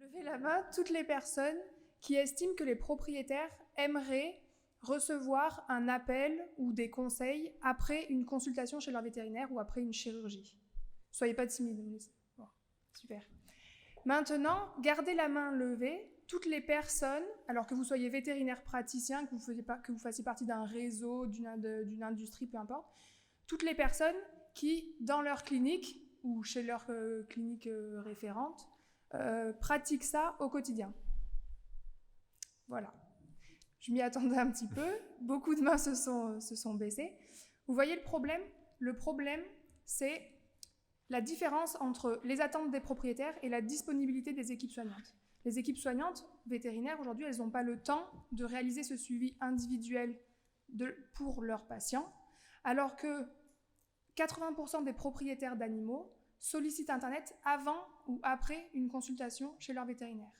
Levez la main toutes les personnes qui estiment que les propriétaires aimeraient recevoir un appel ou des conseils après une consultation chez leur vétérinaire ou après une chirurgie. Soyez pas timides. Bon, super. Maintenant, gardez la main levée. Toutes les personnes, alors que vous soyez vétérinaire praticien, que vous fassiez partie d'un réseau, d'une industrie, peu importe, toutes les personnes qui, dans leur clinique ou chez leur clinique référente, pratiquent ça au quotidien. Voilà. Je m'y attendais un petit peu. Beaucoup de mains se sont baissées. Vous voyez le problème? Le problème, c'est la différence entre les attentes des propriétaires et la disponibilité des équipes soignantes. Les équipes soignantes vétérinaires, aujourd'hui, elles n'ont pas le temps de réaliser ce suivi individuel pour leurs patients, alors que 80% des propriétaires d'animaux sollicitent Internet avant ou après une consultation chez leur vétérinaire.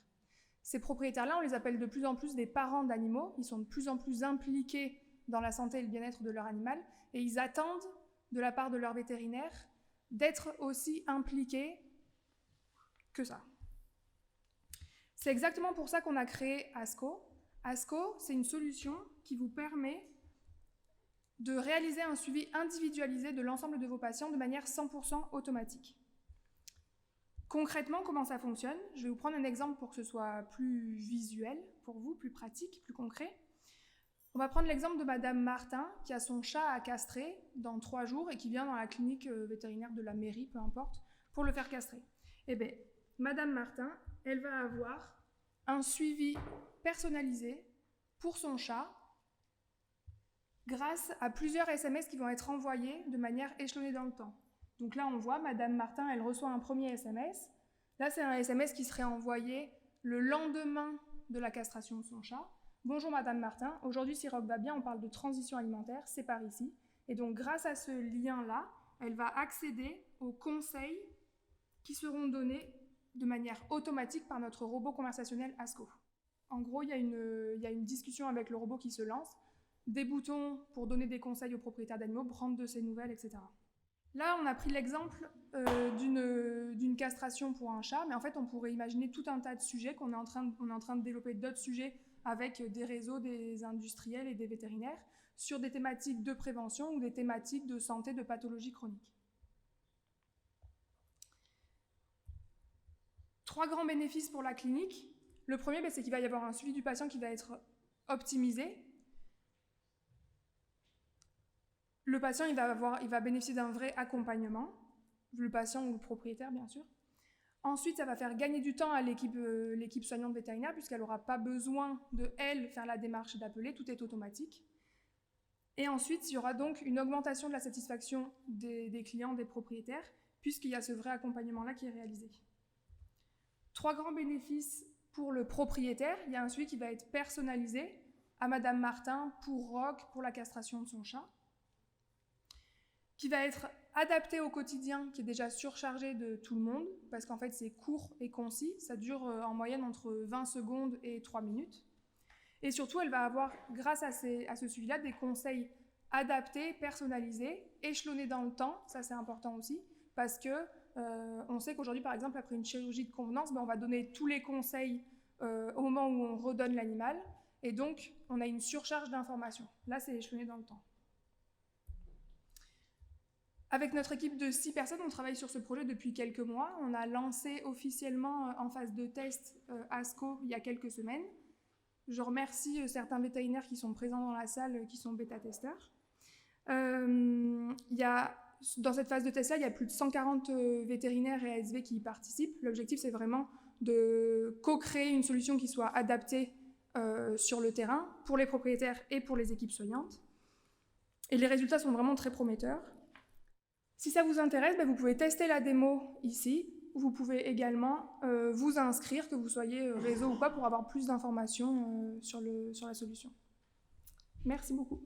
Ces propriétaires-là, on les appelle de plus en plus des parents d'animaux. Ils sont de plus en plus impliqués dans la santé et le bien-être de leur animal et ils attendent de la part de leur vétérinaire d'être aussi impliqués que ça. C'est exactement pour ça qu'on a créé ASCO. ASCO, c'est une solution qui vous permet de réaliser un suivi individualisé de l'ensemble de vos patients de manière 100% automatique. Concrètement, comment ça fonctionne? Je vais vous prendre un exemple pour que ce soit plus visuel pour vous, plus pratique, plus concret. On va prendre l'exemple de Madame Martin qui a son chat à castrer dans 3 jours et qui vient dans la clinique vétérinaire de la mairie, peu importe, pour le faire castrer. Eh bien, Madame Martin, elle va avoir un suivi personnalisé pour son chat grâce à plusieurs SMS qui vont être envoyés de manière échelonnée dans le temps. Donc là, on voit, Madame Martin, elle reçoit un premier SMS. Là, c'est un SMS qui serait envoyé le lendemain de la castration de son chat. Bonjour Madame Martin, aujourd'hui si Rock va bien, on parle de transition alimentaire, c'est par ici. Et donc grâce à ce lien-là, elle va accéder aux conseils qui seront donnés de manière automatique par notre robot conversationnel ASCO. En gros, il y a une discussion avec le robot qui se lance, des boutons pour donner des conseils aux propriétaires d'animaux, prendre de ses nouvelles, etc. Là, on a pris l'exemple d'une castration pour un chat, mais en fait, on pourrait imaginer tout un tas de sujets on est en train de développer d'autres sujets avec des réseaux, des industriels et des vétérinaires sur des thématiques de prévention ou des thématiques de santé, de pathologie chronique. 3 grands bénéfices pour la clinique. Le premier, c'est qu'il va y avoir un suivi du patient qui va être optimisé. Le patient, il va bénéficier d'un vrai accompagnement, le patient ou le propriétaire, bien sûr. Ensuite, ça va faire gagner du temps à l'équipe soignante vétérinaire, puisqu'elle n'aura pas besoin de, elle, faire la démarche d'appeler, tout est automatique. Et ensuite, il y aura donc une augmentation de la satisfaction des clients, des propriétaires, puisqu'il y a ce vrai accompagnement-là qui est réalisé. 3 grands bénéfices pour le propriétaire. Il y a un suivi qui va être personnalisé à Madame Martin, pour Rock, pour la castration de son chat, qui va être adapté au quotidien, qui est déjà surchargé de tout le monde, parce qu'en fait c'est court et concis, ça dure en moyenne entre 20 secondes et 3 minutes. Et surtout, elle va avoir, grâce à ce suivi-là, des conseils adaptés, personnalisés, échelonnés dans le temps, ça c'est important aussi, parce que on sait qu'aujourd'hui, par exemple, après une chirurgie de convenance, on va donner tous les conseils au moment où on redonne l'animal, et donc on a une surcharge d'informations. Là, c'est échelonné dans le temps. Avec notre équipe de 6 personnes, on travaille sur ce projet depuis quelques mois. On a lancé officiellement en phase de test ASCO il y a quelques semaines. Je remercie certains vétérinaires qui sont présents dans la salle, qui sont bêta-testeurs. Dans cette phase de test-là, il y a plus de 140 vétérinaires et ASV qui y participent. L'objectif, c'est vraiment de co-créer une solution qui soit adaptée sur le terrain pour les propriétaires et pour les équipes soignantes. Et les résultats sont vraiment très prometteurs. Si ça vous intéresse, vous pouvez tester la démo ici. Vous pouvez également vous inscrire, que vous soyez réseau ou pas, pour avoir plus d'informations sur la solution. Merci beaucoup.